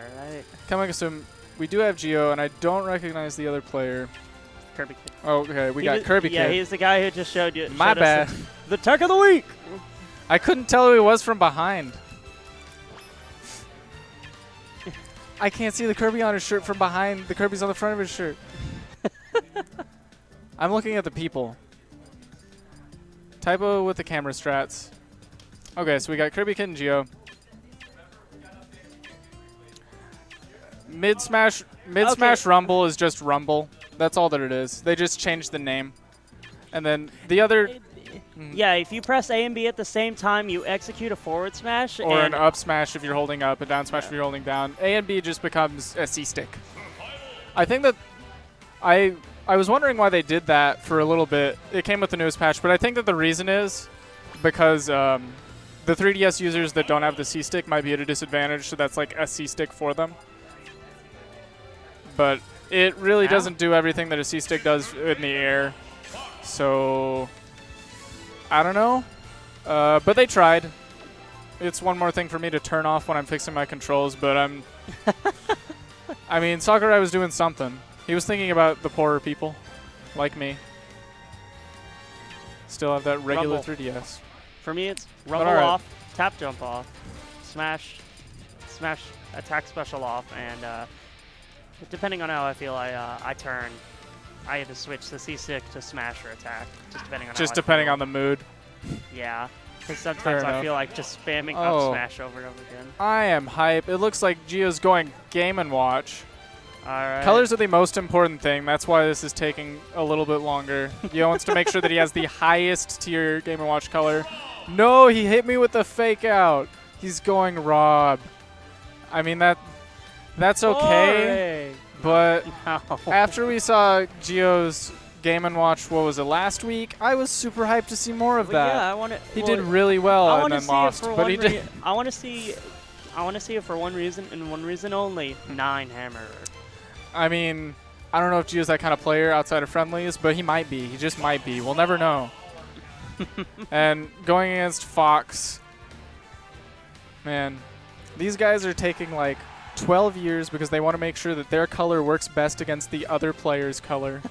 Alright. Coming assume we do have Geo, and I don't recognize the other player. Kirby Kid. Oh, okay, we got Kirby Kid. Yeah, he's the guy who just showed you. My bad. The tech of the week. I couldn't tell who he was from behind. I can't see the Kirby on his shirt from behind. The Kirby's on the front of his shirt. I'm looking at the people. Typo with the camera strats. Okay, so we got Kirby Kid and Geo. Mid Smash Rumble is just Rumble. That's all that it is. They just changed the name. And then the other... Yeah, if you press A and B at the same time, you execute a forward smash. Or an up smash if you're holding up, a down smash if you're holding down. A and B just becomes a C stick. I think that... I was wondering why they did that for a little bit. It came with the newest patch, but I think that the reason is because the 3DS users that don't have the C stick might be at a disadvantage, so that's like a C stick for them. But it really doesn't do everything that a C stick does in the air. So... I don't know, but they tried. It's one more thing for me to turn off when I'm fixing my controls, but I mean, Sakurai was doing something. He was thinking about the poorer people, like me. Still have that regular Rumble. 3DS. For me, it's rumble off, tap jump off, smash, attack special off, and depending on how I feel, I turn. I had to switch the C stick to smash or attack, just depending on just depending on the mood. Yeah, because sometimes I feel like just spamming up smash over and over again. I am hype. It looks like Geo's going Game & Watch. All right. Colors are the most important thing. That's why this is taking a little bit longer. Geo wants to make sure that he has the highest tier Game & Watch color. No, he hit me with the fake out. He's going Rob. I mean, that's okay. But after we saw Geo's Game & Watch, what was it, last week, I was super hyped to see more of that. Yeah, he did really well and then lost, but he did. I want to see it for one reason and one reason only: 9 hammer. I mean, I don't know if Geo's that kind of player outside of friendlies, but he might be. He just might be. We'll never know. And going against Fox, man, these guys are taking like 12 years because they want to make sure that their color works best against the other player's color.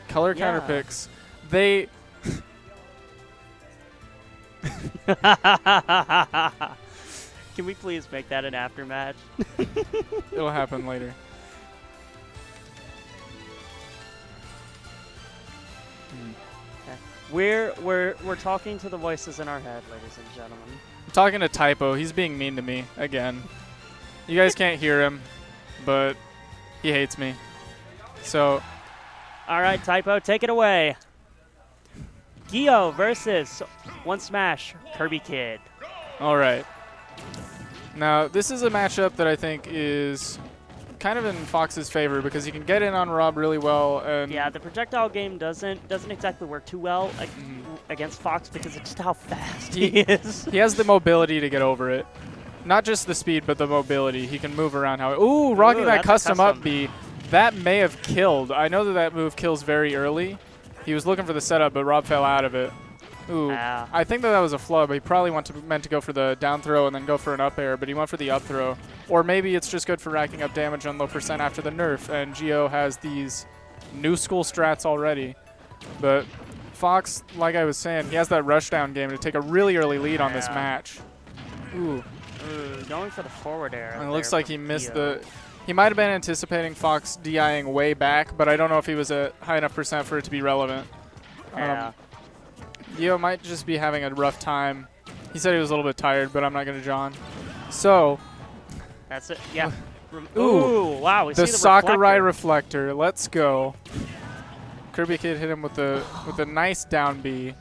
Color counter picks. They... Can we please make that an aftermatch? It'll happen later. We're talking to the voices in our head, ladies and gentlemen. I'm talking to Typo. He's being mean to me again. You guys can't hear him, but he hates me. So, all right, Typo, take it away. Geo versus One Smash Kirby Kid. All right. Now, this is a matchup that I think is kind of in Fox's favor because he can get in on Rob really well. And yeah, the projectile game doesn't exactly work too well against Fox because it's just how fast he is. He has the mobility to get over it. Not just the speed, but the mobility. He can move around how... Ooh, rocking that custom up B. That may have killed. I know that move kills very early. He was looking for the setup, but Rob fell out of it. Ooh, I think that was a flub. He probably meant to go for the down throw and then go for an up air, but he went for the up throw. Or maybe it's just good for racking up damage on low percent after the nerf, and Geo has these new school strats already. But Fox, like I was saying, he has that rushdown game to take a really early lead on this match. Ooh. Going for the forward air. And it looks like he missed the... He might have been anticipating Fox DIing way back, but I don't know if he was a high enough percent for it to be relevant. Geo might just be having a rough time. He said he was a little bit tired, but I'm not going to John. So. That's it. Yeah. Ooh, wow. We the see the Sakurai reflector. Let's go. Kirby Kid hit him with a nice down B.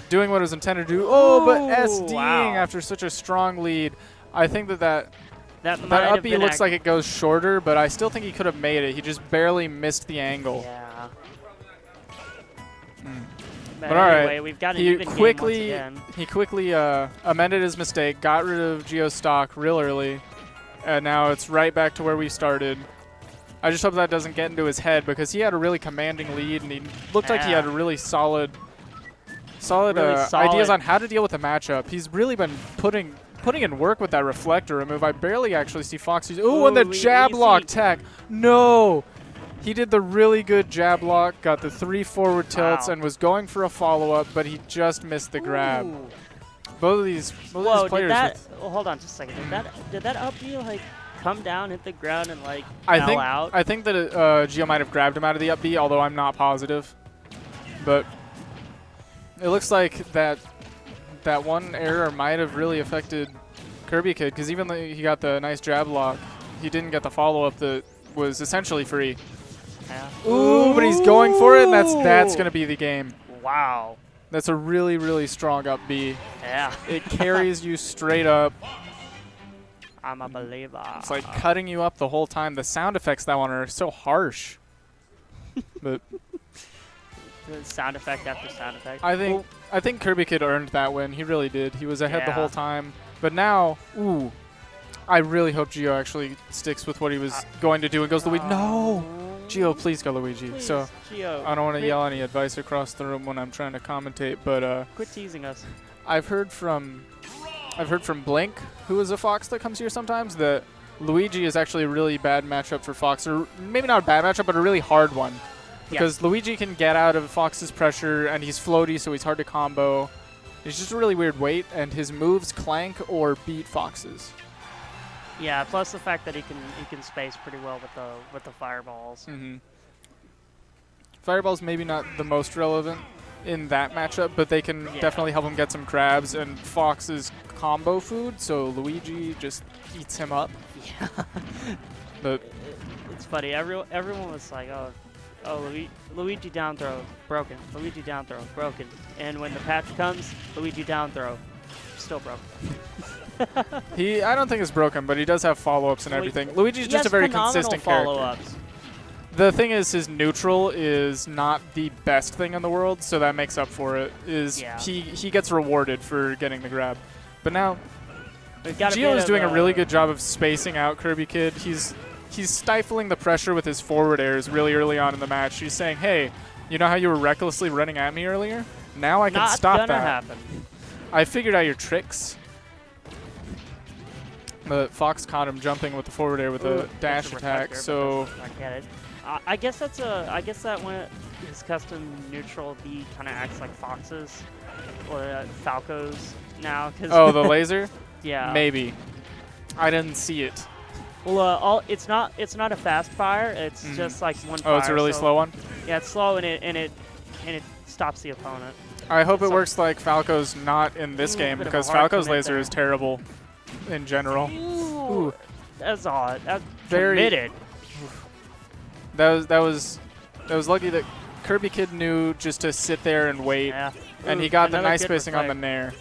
Doing what it was intended to do. Oh, but SDing after such a strong lead. I think that up B looks like it goes shorter, but I still think he could have made it. He just barely missed the angle. Yeah. But all anyway, right, we've got an even game once again. He quickly amended his mistake, got rid of Geo's stock real early, and now it's right back to where we started. I just hope that doesn't get into his head because he had a really commanding lead, and he looked like he had a really solid ideas on how to deal with the matchup. He's really been putting putting in work with that reflector remove. I barely actually see Fox use. Ooh, and the jab lock tech. No. He did the really good jab lock, got the 3 forward tilts, and was going for a follow-up, but he just missed the grab. Ooh. Both of these players. Did that, hold on just a second. Did that up B like come down, hit the ground, and like fell out? I think that Gio might have grabbed him out of the up B, although I'm not positive. But it looks like that one error might have really affected Kirby Kid, because even though he got the nice jab lock, he didn't get the follow-up that was essentially free. Yeah. Ooh, but he's going for it, and that's going to be the game. Wow. That's a really, really strong up B. Yeah. It carries you straight up. I'm a believer. It's like cutting you up the whole time. The sound effects that one are so harsh. But sound effect after sound effect. I think Kirby Kid earned that win. He really did. He was ahead the whole time. But now, ooh, I really hope Gio actually sticks with what he was going to do and goes Luigi. No! Gio, please go Luigi. Please, so Gio, I don't want to yell any advice across the room when I'm trying to commentate, but quit teasing us. I've heard from Blink, who is a Fox that comes here sometimes, that Luigi is actually a really bad matchup for Fox, or maybe not a bad matchup, but a really hard one. Because Luigi can get out of Fox's pressure, and he's floaty, so he's hard to combo. He's just a really weird weight, and his moves clank or beat Fox's. Yeah, plus the fact that he can space pretty well with the fireballs. Mm-hmm. Fireballs maybe not the most relevant in that matchup, but they can definitely help him get some grabs, and Fox is combo food, so Luigi just eats him up. Yeah. But it's funny. Everyone was like, oh, Luigi down throw, broken. Luigi down throw, broken. And when the patch comes, Luigi down throw, still broken. I don't think it's broken, but he does have follow-ups and everything. Luigi's just a very consistent character. The thing is, his neutral is not the best thing in the world, so that makes up for it. He gets rewarded for getting the grab. But now, Gio is doing a really good job of spacing out Kirby Kid. He's stifling the pressure with his forward airs really early on in the match. He's saying, hey, you know how you were recklessly running at me earlier? Now I can stop that. Not gonna happen. I figured out your tricks. But Fox caught him jumping with the forward air with a dash attack, so I get it. I guess that when his custom neutral B kind of acts like Fox's or Falco's now. Oh, the laser? Yeah. Maybe. I didn't see it. Well, it's not a fast fire. It's just like one fire. Oh, it's a really slow one? Yeah, it's slow and it stops the opponent. I hope it works like Falco's not in this game, because Falco's laser is terrible in general. Ooh. That's odd. That's very committed. That was lucky that Kirby Kid knew just to sit there and wait, and he got the nice spacing on the nair.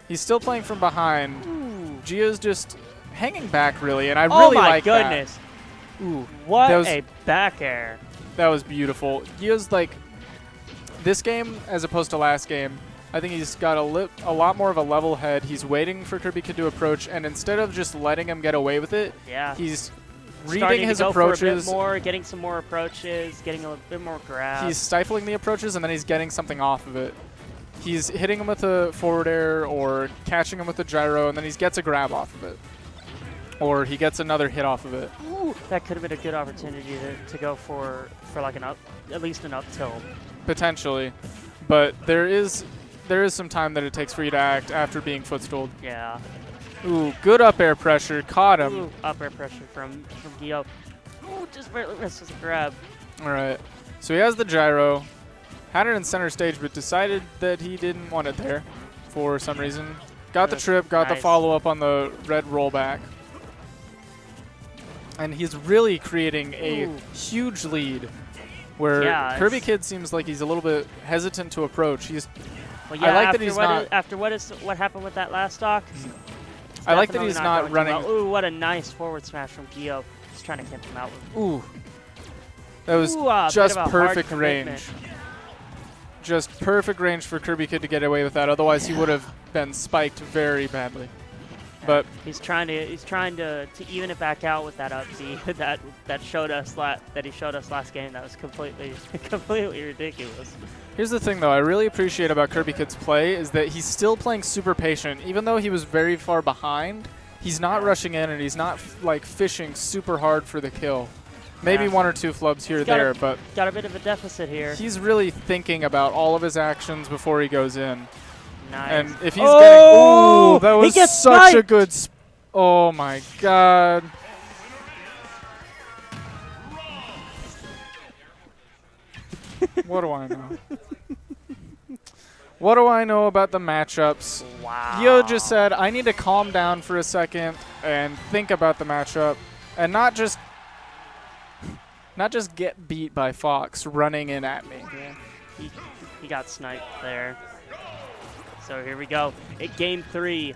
He's still playing from behind. Gio's just hanging back really, and I really like that. Oh my goodness! Ooh, what a back air! That was beautiful. Gio's like this game as opposed to last game. I think he's got a lot more of a level head. He's waiting for Kirby Kid to approach, and instead of just letting him get away with it, he's reading his approaches. For a bit more, getting some more approaches, getting a bit more grab. He's stifling the approaches, and then he's getting something off of it. He's hitting him with a forward air or catching him with a gyro, and then he gets a grab off of it. Or he gets another hit off of it. Ooh, that could have been a good opportunity to go for like at least an up tilt. Potentially. But there is some time that it takes for you to act after being footstooled. Yeah. Ooh, good up air pressure. Caught him. Ooh, up air pressure from Gio. Ooh, just barely misses a grab. All right. So he has the gyro. Had it in center stage, but decided that he didn't want it there for some reason. Got the trip, got the follow-up on the red rollback. And he's really creating a huge lead where Kirby Kid seems like he's a little bit hesitant to approach. Well, yeah, I like that he's not. After what happened with that last stock, I like that he's not running. Well. Ooh, what a nice forward smash from Gio. He's trying to camp him out. Ooh, that was just perfect range. Just perfect range for Kirby Kid to get away with that. Otherwise, he would have been spiked very badly. But he's trying to even it back out with that up B that he showed us last game. That was completely ridiculous. Here's the thing, though. I really appreciate about Kirby Kid's play is that he's still playing super patient, even though he was very far behind. He's not rushing in, and he's not like fishing super hard for the kill. Maybe one or two flubs here or there, but got a bit of a deficit here. He's really thinking about all of his actions before he goes in. Nice. And if he's getting, ooh, that was such a good. Oh my God. What do I know? What do I know about the matchups? Wow. Yo just said, I need to calm down for a second and think about the matchup and not just get beat by Fox running in at me. Yeah, he got sniped there. So here we go. Game 3.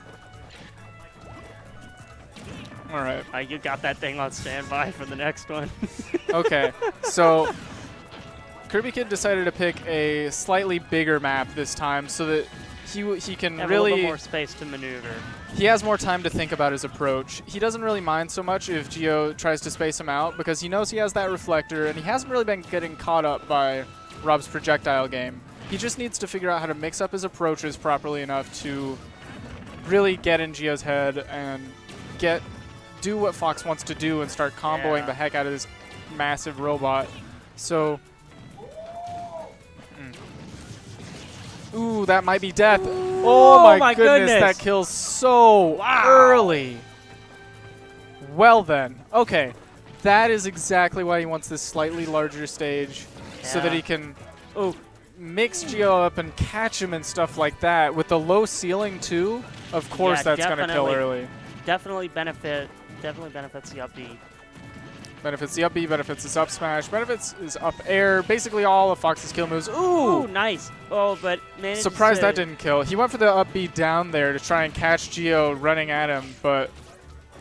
All right. You got that thing on standby for the next one. Okay, so Kirby Kid decided to pick a slightly bigger map this time so that he can have really a little more space to maneuver. He has more time to think about his approach. He doesn't really mind so much if Geo tries to space him out because he knows he has that reflector and he hasn't really been getting caught up by Rob's projectile game. He just needs to figure out how to mix up his approaches properly enough to really get in Geo's head and do what Fox wants to do and start comboing the heck out of this massive robot. So, ooh, that might be death. Oh my goodness, that kills so early. Well then, okay. That is exactly why he wants this slightly larger stage so that he can mix Geo up and catch him and stuff like that. With the low ceiling too, of course that's going to kill early. Definitely benefits the up B. Benefits the up B, benefits his up smash, benefits his up air, basically all of Fox's kill moves. Ooh! Nice. Oh, but managed surprised that didn't kill. He went for the up B down there to try and catch Geo running at him, but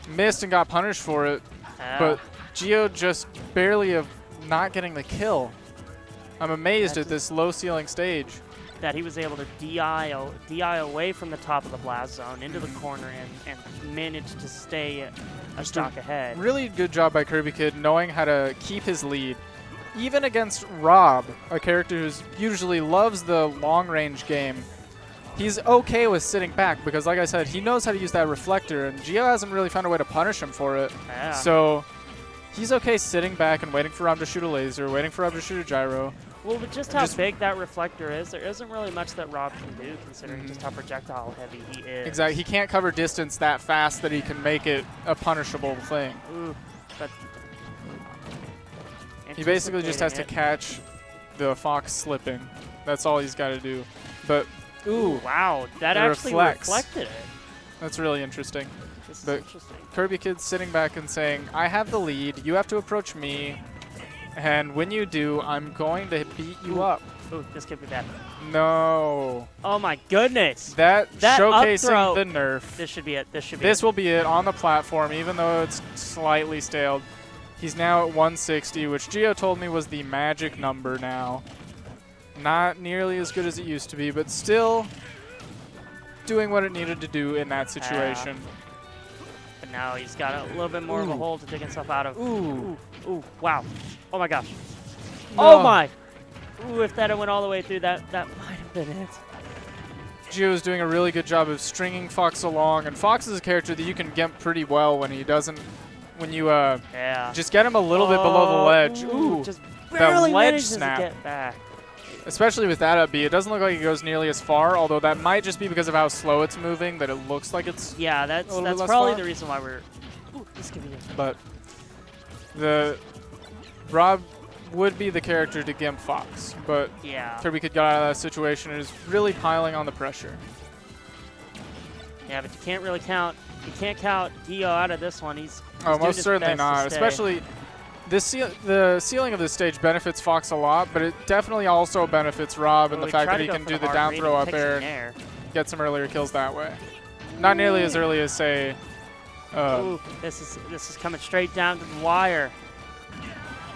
missed and got punished for it. But Geo just barely not getting the kill. I'm amazed at this low ceiling stage. That he was able to DI away from the top of the blast zone into the corner and managed to stay a stock ahead. Really good job by Kirby Kid knowing how to keep his lead. Even against Rob, a character who usually loves the long-range game, he's okay with sitting back because, like I said, he knows how to use that reflector, and Geo hasn't really found a way to punish him for it. So he's okay sitting back and waiting for Rob to shoot a laser, waiting for Rob to shoot a gyro. Well, with just how big that reflector is, there isn't really much that Rob can do considering just how projectile heavy he is. Exactly. He can't cover distance that fast that he can make it a punishable thing. Ooh, but he basically just has to catch the Fox slipping. That's all he's got to do. But, ooh. Wow, that actually reflected it. That's really interesting. This is interesting. Kirby Kid's sitting back and saying, I have the lead. You have to approach me. And when you do, I'm going to beat you up. Ooh, this could be bad. No. Oh my goodness. That showcasing the nerf. This should be it. This will be it on the platform, even though it's slightly staled. He's now at 160, which Geo told me was the magic number now. Not nearly as good as it used to be, but still doing what it needed to do in that situation. But now he's got a little bit more of a hole to dig himself out of. Ooh. Ooh, wow. Oh my gosh. No. Oh my. Ooh, if that had went all the way through, that might have been it. Geo is doing a really good job of stringing Fox along, and Fox is a character that you can get pretty well when he doesn't, when you just get him a little bit below the ledge. Ooh, just barely the ledge manages snap. to get back. Especially with that up B, it doesn't look like it goes nearly as far, although that might just be because of how slow it's moving, that it looks like it's that's probably far. the reason why we're... Ooh, this could be it. But Rob would be the character to gimp Fox, but Kirby could get out of that situation and is really piling on the pressure. Yeah, but you can't really count. You can't count Geo out of this one. He's most certainly not. Especially the ceiling of this stage benefits Fox a lot, but it definitely also benefits Rob and the fact that he can do the down throw up air and get some earlier kills that way. Not nearly as early as, say... Ooh, this is coming straight down to the wire.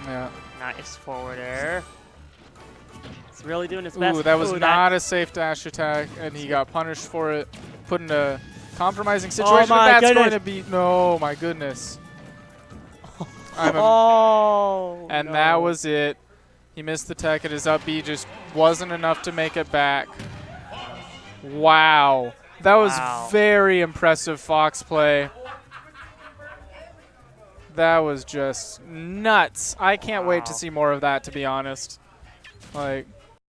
Yeah. Nice forward air. He's really doing his best. Ooh, that was not a safe dash attack, and he got punished for it. Put into Compromising situation. my That's goodness. going to be. No, my goodness. And that was it. He missed the tech, and his up B just wasn't enough to make it back. Wow. That was very impressive Fox play. That was just nuts. I can't wait to see more of that, to be honest. Like,